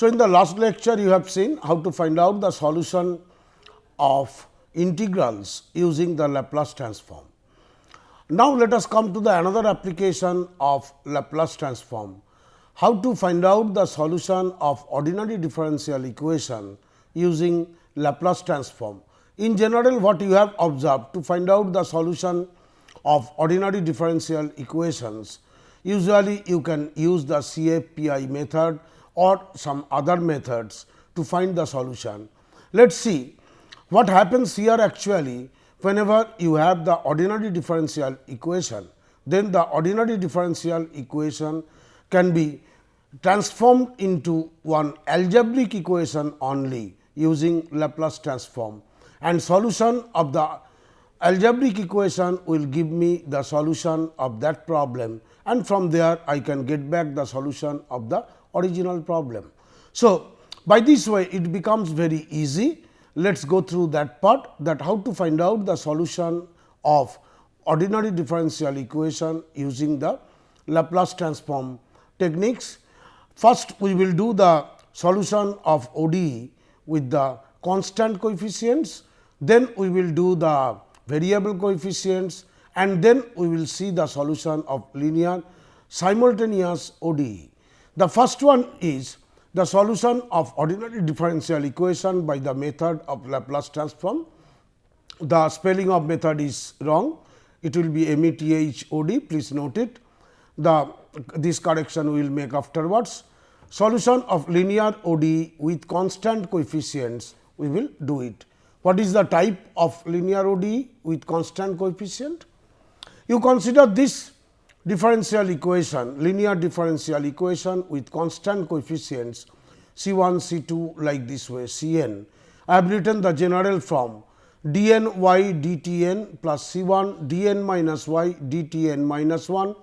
So, in the last lecture you have seen how to find out the solution of integrals using the Laplace transform. Now, let us come to the another application of Laplace transform. How to find out the solution of ordinary differential equation using Laplace transform. In general, what you have observed, to find out the solution of ordinary differential equations, usually you can use the CFPI method or some other methods to find the solution. Let us see what happens here actually. Whenever you have the ordinary differential equation, then the ordinary differential equation can be transformed into one algebraic equation only using Laplace transform, and solution of the algebraic equation will give me the solution of that problem, and from there I can get back the solution of the original problem. So, by this way it becomes very easy. Let us go through that part, that how to find out the solution of ordinary differential equation using the Laplace transform techniques. First, we will do the solution of ODE with the constant coefficients, then we will do the variable coefficients, and then we will see the solution of linear simultaneous ODE. The first one is the solution of ordinary differential equation by the method of Laplace transform. The spelling of method is wrong, it will be METHOD, please note it. This correction we will make afterwards. Solution of linear ODE with constant coefficients, we will do it. What is the type of linear ODE with constant coefficient? You consider this differential equation, linear differential equation with constant coefficients C 1, C 2 like this way, C n. I have written the general form d n y d t n plus C 1 d n minus y d t n minus 1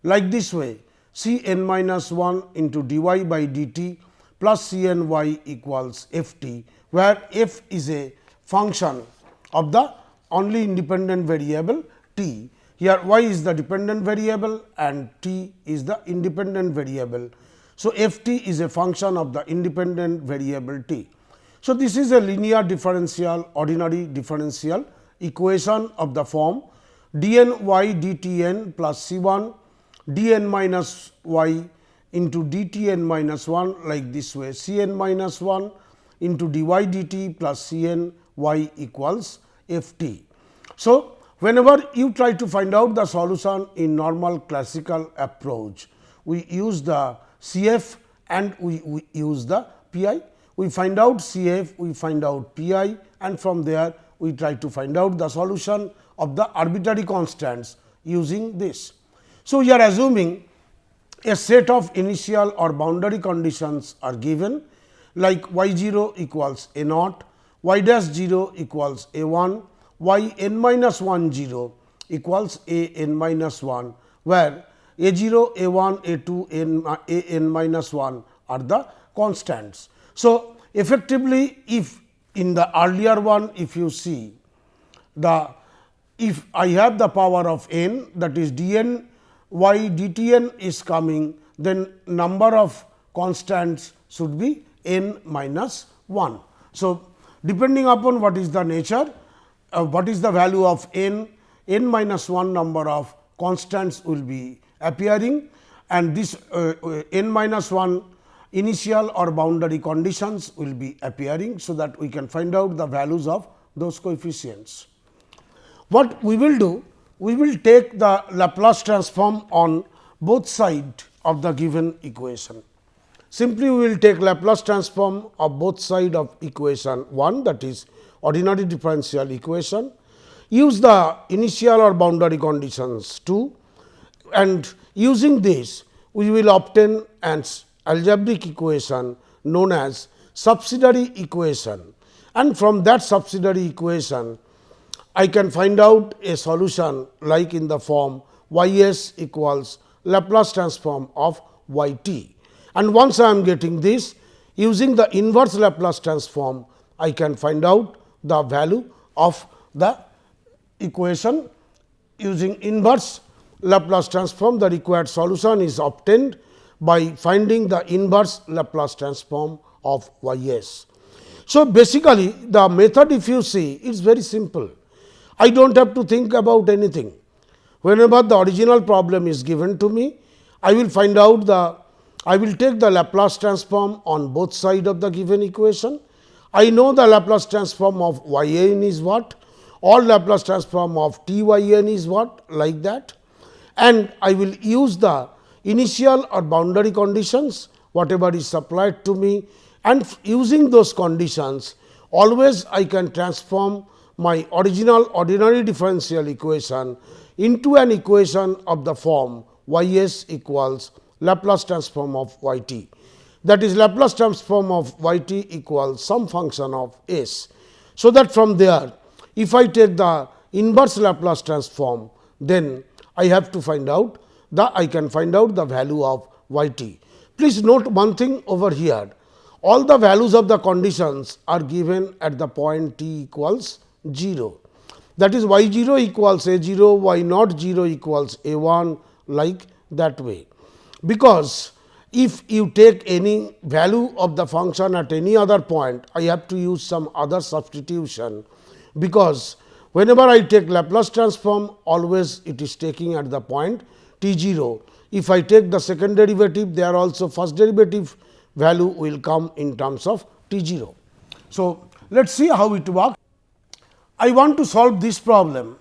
like this way, C n minus 1 into d y by d t plus C n y equals f t, where f is a function of the only independent variable t. Here y is the dependent variable and t is the independent variable. So, f t is a function of the independent variable t. So, this is a linear differential ordinary differential equation of the form d n y d t n plus C 1 d n minus y into d t n minus 1 like this way, C n minus 1 into d y d t plus C n y equals f t. So, whenever you try to find out the solution in normal classical approach, we use the CF and we use the PI. We find out CF, we find out PI, and from there we try to find out the solution of the arbitrary constants using this. So, we are assuming a set of initial or boundary conditions are given, like y 0 equals a naught, y dash 0 equals a 1, y n minus 1 0 equals a n minus 1, where a 0, a 1, a 2, a n minus 1 are the constants. So, effectively if in the earlier one, if you see if I have the power of n, that is d n y d t n is coming, then number of constants should be n minus 1. So, depending upon what is the nature, what is the value of n minus 1 number of constants will be appearing, and this n minus 1 initial or boundary conditions will be appearing. So, that we can find out the values of those coefficients. What we will do? We will take the Laplace transform on both sides of the given equation. Simply we will take Laplace transform of both sides of equation 1, that is ordinary differential equation, use the initial or boundary conditions 2, and using this we will obtain an algebraic equation known as subsidiary equation, and from that subsidiary equation I can find out a solution like in the form y s equals Laplace transform of y t. And once I am getting this, using the inverse Laplace transform, I can find out the value of the equation. Using inverse Laplace transform, the required solution is obtained by finding the inverse Laplace transform of y(s). So, basically the method, if you see, it is very simple. I do not have to think about anything. Whenever the original problem is given to me, I will find out I will take the Laplace transform on both sides of the given equation. I know the Laplace transform of y(n) is what, or Laplace transform of t(y(n) is what, like that, and I will use the initial or boundary conditions whatever is supplied to me, and using those conditions always I can transform my original ordinary differential equation into an equation of the form y(s) equals Laplace transform of y(t). That is, Laplace transform of y(t) equals some function of s. So, that from there, if I take the inverse Laplace transform, then I have to find out I can find out the value of y(t). Please note one thing over here. All the values of the conditions are given at the point t equals 0. That is, y0 equals a0, y0 0 equals a1, like that way. Because if you take any value of the function at any other point, I have to use some other substitution, because whenever I take Laplace transform, always it is taking at the point t0. If I take the second derivative, there also first derivative value will come in terms of t0. So, let us see how it works. I want to solve this problem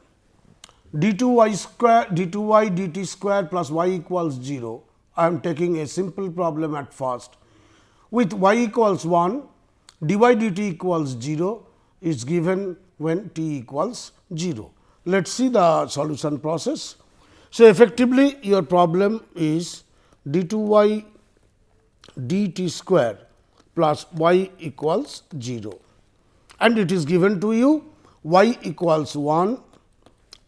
d2y square d2y dt square plus y equals 0. I am taking a simple problem at first. With y equals 1, dy dt equals 0 is given when t equals 0. Let us see the solution process. So, effectively your problem is d2y dt square plus y equals 0, and it is given to you y equals 1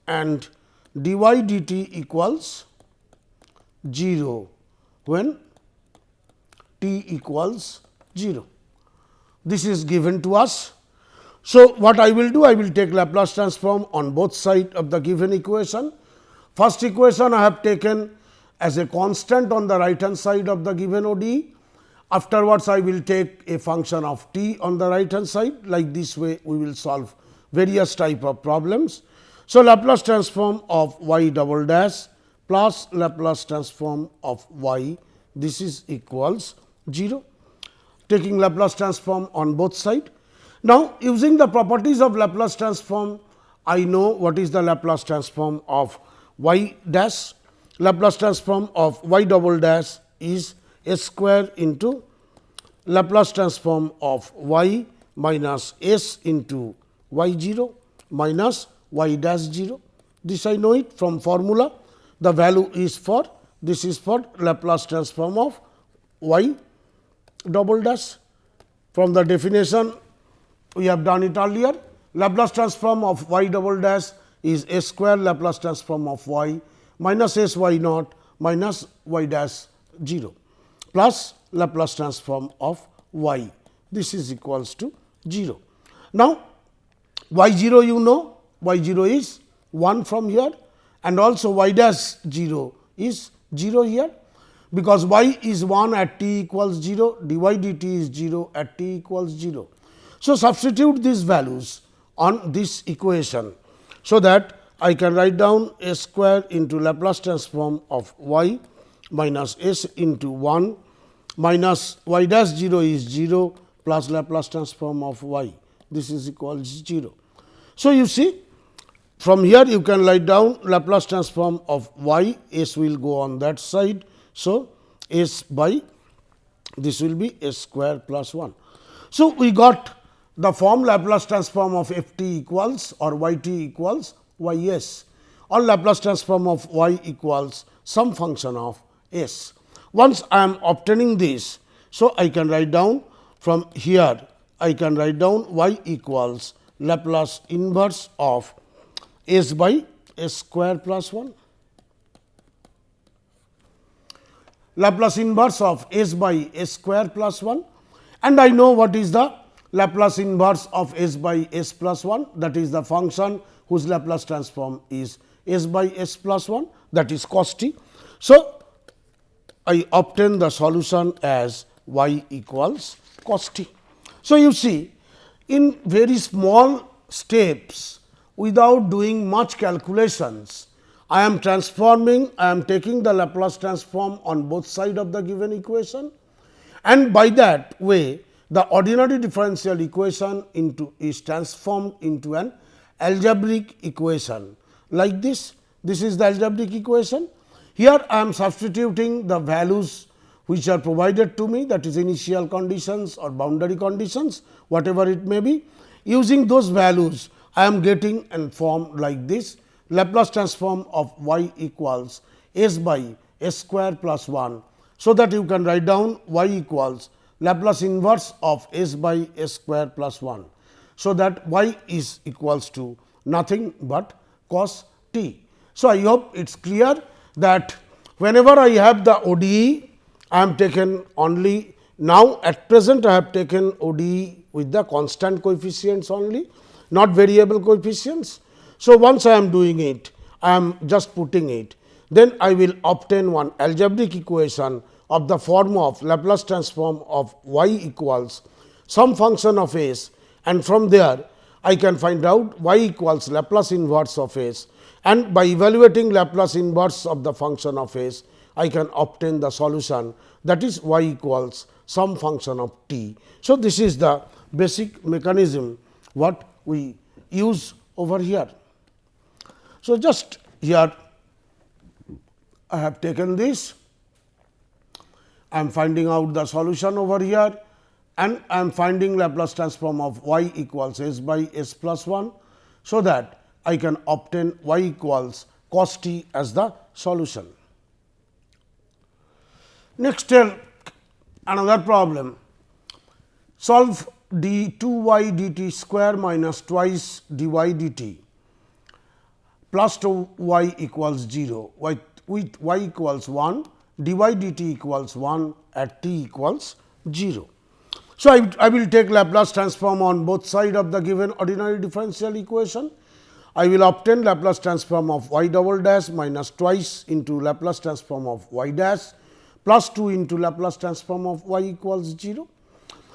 and dy dt equals 0 when t equals 0. This is given to us. So, what I will do? I will take Laplace transform on both sides of the given equation. First equation I have taken as a constant on the right hand side of the given ODE. Afterwards, I will take a function of t on the right hand side. Like this way, we will solve various type of problems. So, Laplace transform of y double dash plus Laplace transform of y, this is equals 0, taking Laplace transform on both sides. Now, using the properties of Laplace transform, I know what is the Laplace transform of y dash. Laplace transform of y double dash is s square into Laplace transform of y minus s into y 0 minus y dash 0. This I know it from formula. The value is for, this is for Laplace transform of y double dash. From the definition we have done it earlier. Laplace transform of y double dash is s square Laplace transform of y minus s y naught minus y dash 0 plus Laplace transform of y. This is equals to 0. Now, y 0 you know, y 0 is 1 from here, and also y dash 0 is 0 here, because y is 1 at t equals 0, dy dt is 0 at t equals 0. So, substitute these values on this equation, so that I can write down s square into Laplace transform of y minus s into 1 minus y dash 0 is 0 plus Laplace transform of y. This is equals 0. So, you see, from here you can write down Laplace transform of y, s will go on that side. So, s by this will be s square plus 1. So, we got the form Laplace transform of f t equals or y t equals y s, or Laplace transform of y equals some function of s. Once I am obtaining this, so I can write down from here, I can write down y equals Laplace inverse of s by s square plus 1. Laplace inverse of s by s square plus 1, and I know what is the Laplace inverse of s by s plus 1, that is the function whose Laplace transform is s by s plus 1, that is cos t. So, I obtain the solution as y equals cos t. So, you see in very small steps without doing much calculations, I am transforming, I am taking the Laplace transform on both sides of the given equation, and by that way the ordinary differential equation is transformed into an algebraic equation like this. This is the algebraic equation. Here I am substituting the values which are provided to me, that is initial conditions or boundary conditions, whatever it may be. Using those values, I am getting a form like this: Laplace transform of y equals s by s square plus 1. So, that you can write down y equals Laplace inverse of s by s square plus 1. So, that y is equals to nothing but cos t. So, I hope it is clear that whenever I have the ODE, I am taken only now at present I have taken ODE with the constant coefficients only, not variable coefficients. So, once I am doing it, I am just putting it, then I will obtain one algebraic equation of the form of Laplace transform of y equals some function of s, and from there I can find out y equals Laplace inverse of s, and by evaluating Laplace inverse of the function of s, I can obtain the solution, that is y equals some function of t. So, this is the basic mechanism what we use over here. So, just here I have taken this, I am finding out the solution over here, and I am finding Laplace transform of y equals s by s plus 1. So, that I can obtain y equals cos t as the solution. Next, tell another problem. Solve d 2y dt square minus twice dy dt plus 2y equals 0 with y equals 1, dy dt equals 1 at t equals 0. So, I will take Laplace transform on both sides of the given ordinary differential equation. I will obtain Laplace transform of y double dash minus twice into Laplace transform of y dash plus 2 into Laplace transform of y equals 0.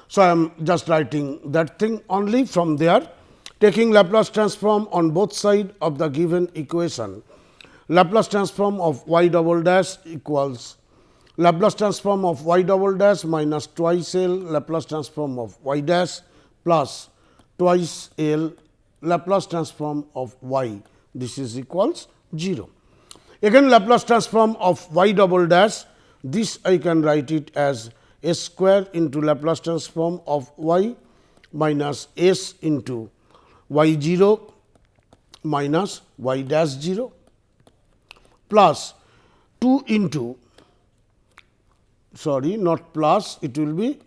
So, I am just writing that thing only. From there, taking Laplace transform on both sides of the given equation, Laplace transform of y double dash equals Laplace transform of y double dash minus twice L Laplace transform of y dash plus twice L Laplace transform of y, this is equals 0. Again Laplace transform of y double dash, this I can write it as s square into Laplace transform of y minus s into y 0 minus y dash 0 plus 2 into, sorry, not plus, it will be,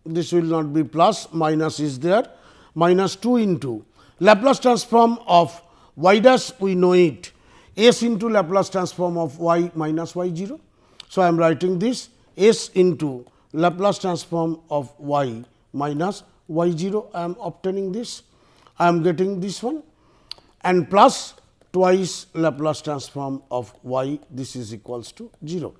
this will not be plus, minus is there, minus 2 into Laplace transform of y dash, we know it, s into Laplace transform of y minus y 0. So, I am writing this s into Laplace transform of y minus y 0, I am obtaining this, I am getting this one, and plus twice Laplace transform of y, this is equals to 0.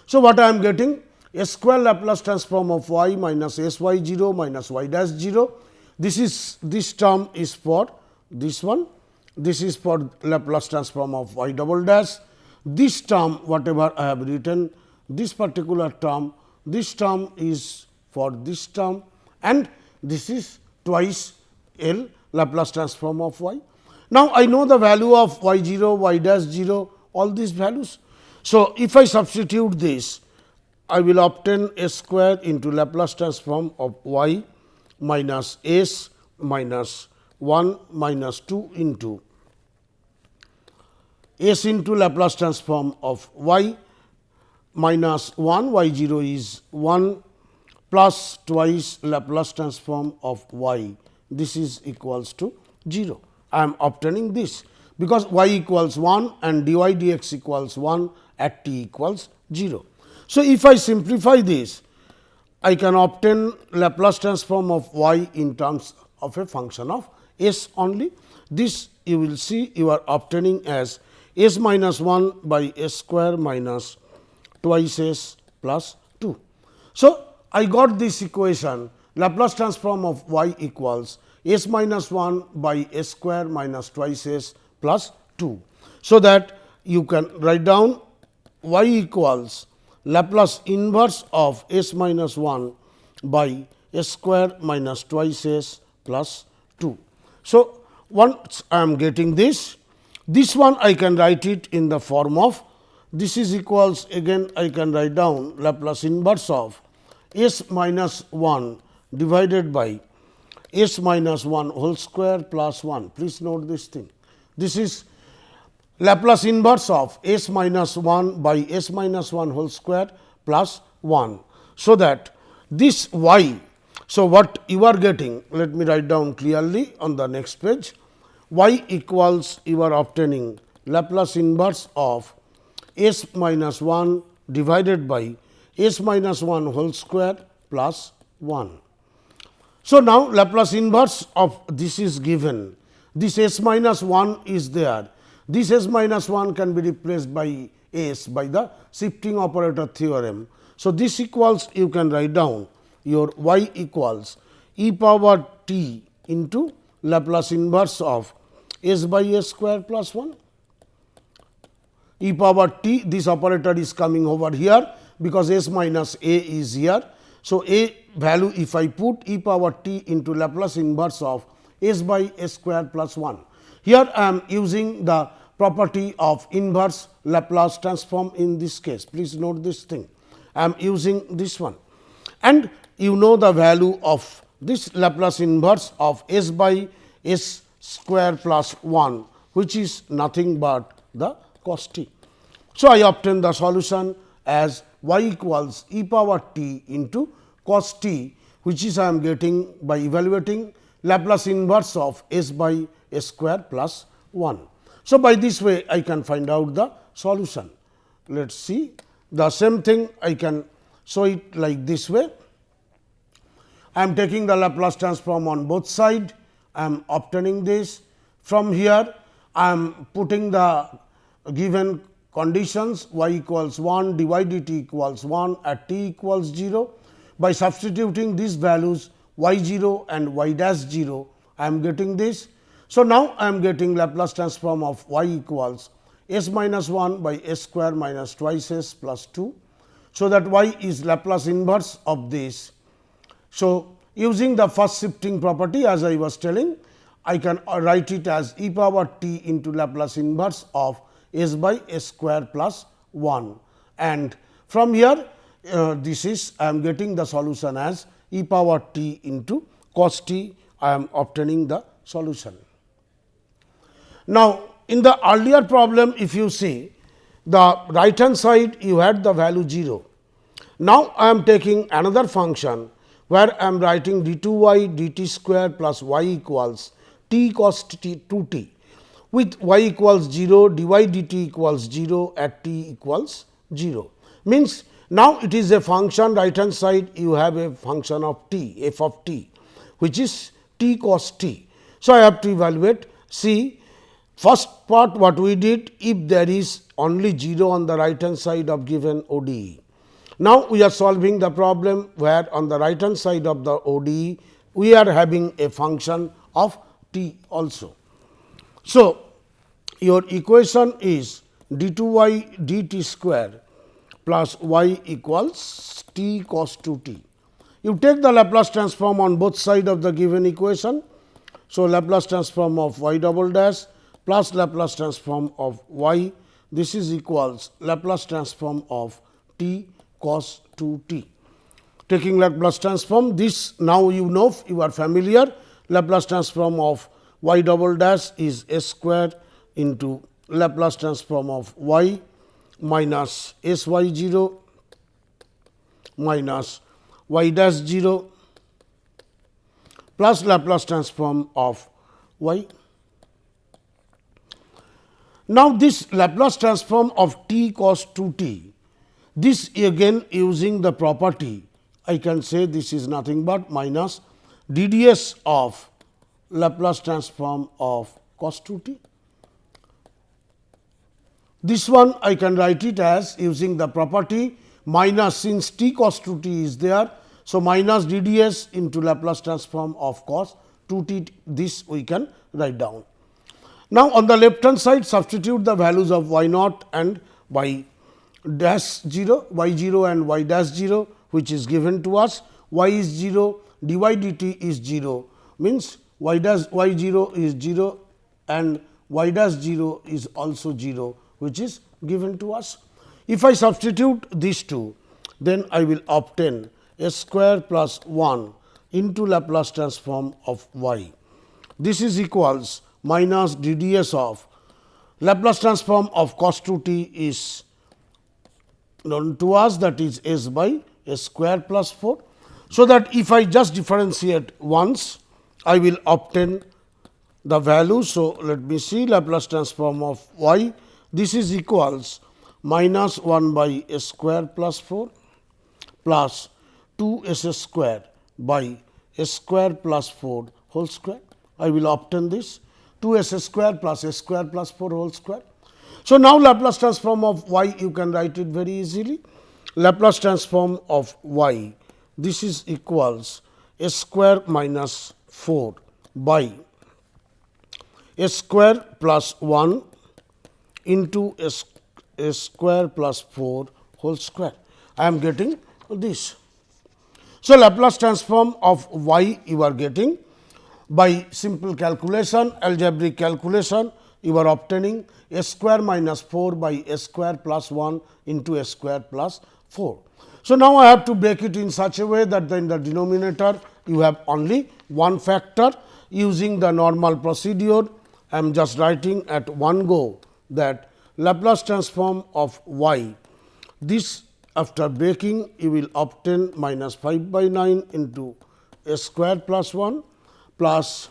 So, what I am getting? S square Laplace transform of y minus s y 0 minus y dash 0. This term is for this one, this is for Laplace transform of y double dash. This term whatever I have written, this particular term, this term is for this term, and this is twice L Laplace transform of y. Now, I know the value of y 0, y dash 0, all these values. So, if I substitute this, I will obtain s square into Laplace transform of y minus s minus 1 minus 2 into s into Laplace transform of y minus 1, y 0 is 1 plus twice Laplace transform of y, this is equals to 0. I am obtaining this because y equals 1 and dy dx equals 1 at t equals 0. So, if I simplify this, I can obtain Laplace transform of y in terms of a function of s only. This you will see you are obtaining as s minus 1 by s square minus twice s plus 2. So, I got this equation Laplace transform of y equals s minus 1 by s square minus twice s plus 2. So, that you can write down y equals Laplace inverse of s minus 1 by s square minus twice s plus 2. So, once I am getting this one I can write it in the form of this is equals again I can write down Laplace inverse of s minus 1 divided by s minus 1 whole square plus 1. Please note this thing. This is Laplace inverse of s minus 1 by s minus 1 whole square plus 1. So, that this y. So, what you are getting, let me write down clearly on the next page, y equals you are obtaining Laplace inverse of s minus 1 divided by s minus 1 whole square plus 1. So, now Laplace inverse of this is given, this s minus 1 is there, this s minus 1 can be replaced by s by the shifting operator theorem. So, this equals you can write down your y equals e power t into Laplace inverse of s by s square plus 1 e power t, this operator is coming over here because s minus a is here. So, a value if I put e power t into Laplace inverse of s by s square plus 1. Here I am using the property of inverse Laplace transform in this case. Please note this thing. I am using this one and you know the value of this Laplace inverse of s by s square plus 1, which is nothing but the cos t. So, I obtain the solution as y equals e power t into cos t, which is I am getting by evaluating Laplace inverse of s by s square plus 1. So, by this way I can find out the solution. Let us see the same thing I can show it like this way. I am taking the Laplace transform on both sides, I am obtaining this. From here I am putting the given conditions y equals 1, dy dt equals 1 at t equals 0. By substituting these values y 0 and y dash 0, I am getting this. So, now I am getting Laplace transform of y equals s minus 1 by s square minus twice s plus 2. So, that y is Laplace inverse of this. So, using the first shifting property as I was telling, I can write it as e power t into Laplace inverse of s by s square plus 1, and from here this is I am getting the solution as e power t into cos t. I am obtaining the solution. Now, in the earlier problem if you see the right hand side you had the value 0. Now, I am taking another function where I am writing d2y dt square plus y equals t cos t 2t with y equals 0, dy dt equals 0 at t equals 0. Means now it is a function right hand side you have a function of t f of t which is t cos t. So, I have to evaluate. See, first part what we did, if there is only 0 on the right hand side of given ODE. Now, we are solving the problem where on the right hand side of the ODE we are having a function of t also. So, your equation is d2y dt square plus y equals t cos 2t. You take the Laplace transform on both sides of the given equation. So, Laplace transform of y double dash plus Laplace transform of y, this is equals Laplace transform of t cos 2t. Taking Laplace transform, this now you know, you are familiar, Laplace transform of y double dash is s square into Laplace transform of y minus s y 0 minus y dash 0 plus Laplace transform of y. Now, this Laplace transform of t cos 2t, this again using the property I can say this is nothing but minus dds of Laplace transform of cos 2t. This one I can write it as using the property minus, since t cos 2t is there. So, minus d d s into Laplace transform of cos 2t, this we can write down. Now, on the left hand side, substitute the values of y naught and y dash 0, y 0 and y dash 0, which is given to us. Y is 0, dy dt is 0, means y dash y 0 is 0 and y dash 0 is also 0, which is given to us. If I substitute these two, then I will obtain s square plus 1 into Laplace transform of y. This is equals minus d d s of Laplace transform of cos 2t is known to us, that is s by s square plus 4. So, that if I just differentiate once, I will obtain the value. So, let me see Laplace transform of y. This is equals minus 1 by s square plus 4 plus 2 s square by s square plus 4 whole square. I will obtain this 2 s square plus s square plus 4 whole square. So, now Laplace transform of y, you can write it very easily. Laplace transform of y, this is equals s square minus 4 by s square plus 1 into s square plus 4 whole square. I am getting this. So, Laplace transform of y you are getting by simple calculation, algebraic calculation, you are obtaining s square minus 4 by s square plus 1 into s square plus 4. So, now I have to break it in such a way that in the denominator you have only one factor. Using the normal procedure, I am just writing at one go that Laplace transform of y, this after breaking you will obtain minus 5 by 9 into s square plus 1 plus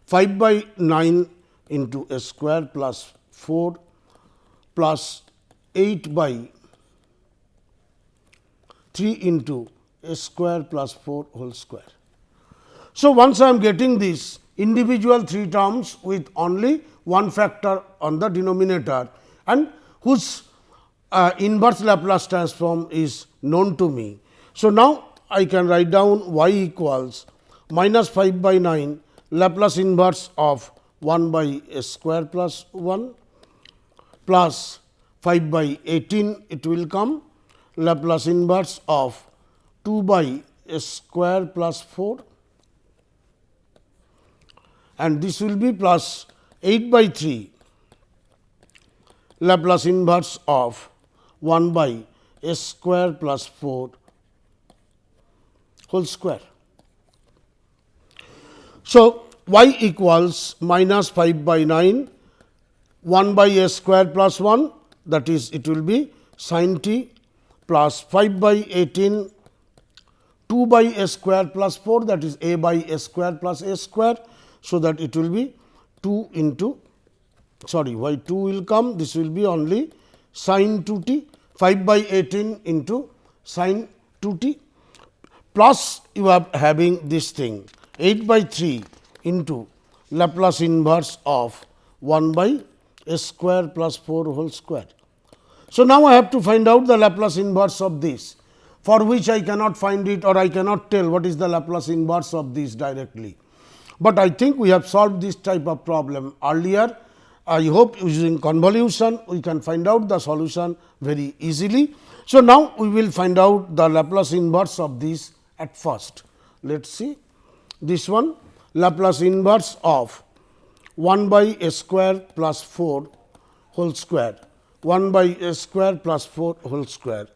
5 by 9 into s square plus 4 plus 8 by 3 into s square plus 4 whole square. So, once I am getting this individual 3 terms with only one factor on the denominator and whose inverse Laplace transform is known to me. So, now I can write down y equals minus 5 by 9 Laplace inverse of 1 by s square plus 1 plus 5 by 18 it will come Laplace inverse of 2 by s square plus 4 and this will be plus 8 by 3 Laplace inverse of 1 by s square plus 4 whole square. So, y equals minus 5 by 9 1 by s square plus 1, that is it will be sin t plus 5 by 18 2 by s square plus 4, that is a by s square plus a square. So, that it will be 2 into y 2 will come, this will be only sin 2 t 5 by 18 into sin 2 t plus you are having this thing 8 by 3 into Laplace inverse of 1 by s square plus 4 whole square. So, now I have to find out the Laplace inverse of this, for which I cannot find it or I cannot tell what is the Laplace inverse of this directly. But I think we have solved this type of problem earlier. I hope using convolution we can find out the solution very easily. So, now we will find out the Laplace inverse of this at first. Let us see this one, Laplace inverse of 1 by s square plus 4 whole square, 1 by s square plus 4 whole square.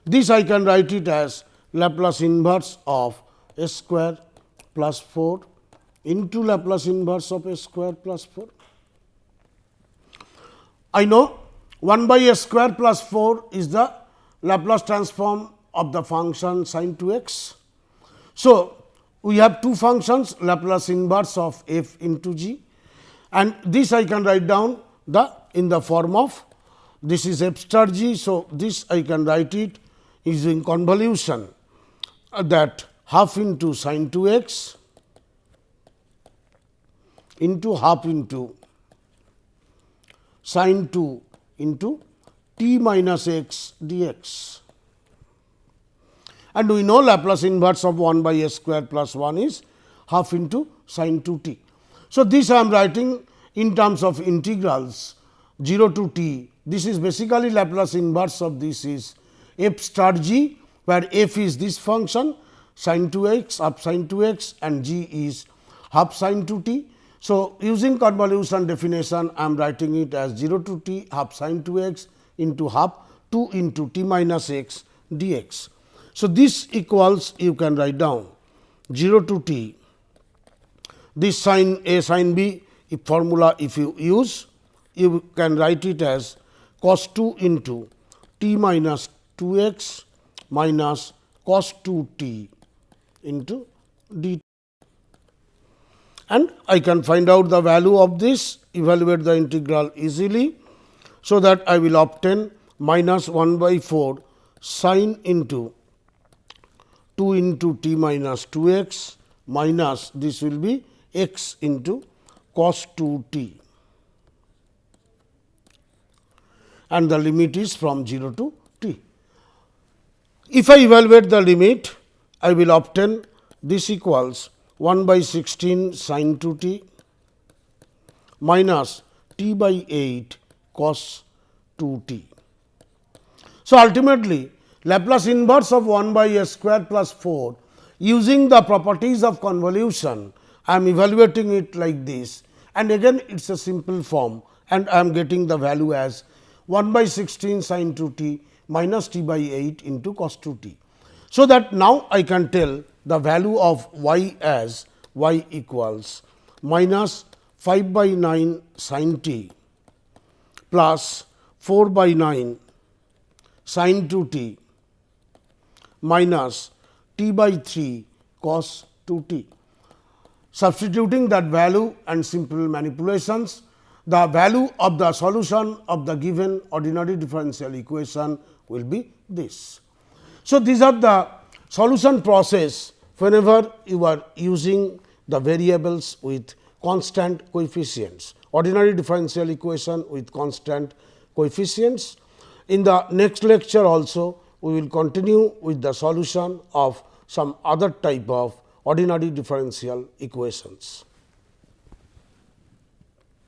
This I can write it as Laplace inverse of s square plus 4 into Laplace inverse of s square plus 4. I know 1 by s square plus 4 is the Laplace transform of the function sin 2x. So, we have two functions Laplace inverse of f into g, and this I can write down in the form of this is f star g. So, this I can write it using convolution that half into sin 2x into half into sin 2 into t minus x dx. And we know Laplace inverse of 1 by s square plus 1 is half into sin 2 t. So, this I am writing in terms of integrals 0 to t. This is basically Laplace inverse of this is f star g, where f is this function sin 2 x half sin 2 x and g is half sin 2 t. So, using convolution definition I am writing it as 0 to t half sin 2 x into half 2 into t minus x dx. So, this equals you can write down 0 to t, this sin a sin b if formula if you use, you can write it as cos 2 into t minus 2 x minus cos 2 t into dt. And I can find out the value of this, evaluate the integral easily. So, that I will obtain minus 1 by 4 sin into 2 into t minus 2 x minus this will be x into cos 2 t, and the limit is from 0 to t. If I evaluate the limit, I will obtain this equals 1 by 16 sin 2 t minus t by 8 cos 2 t. So, ultimately Laplace inverse of 1 by s square plus 4 using the properties of convolution, I am evaluating it like this, and again it is a simple form, and I am getting the value as 1 by 16 sin 2 t minus t by 8 into cos 2 t. So, that now I can tell the value of y as y equals minus 5 by 9 sin t plus 4 by 9 sin 2 t minus t by 3 cos 2 t. Substituting that value and simple manipulations, the value of the solution of the given ordinary differential equation will be this. So, these are the solution process whenever you are using the variables with constant coefficients, ordinary differential equation with constant coefficients. In the next lecture also, we will continue with the solution of some other type of ordinary differential equations.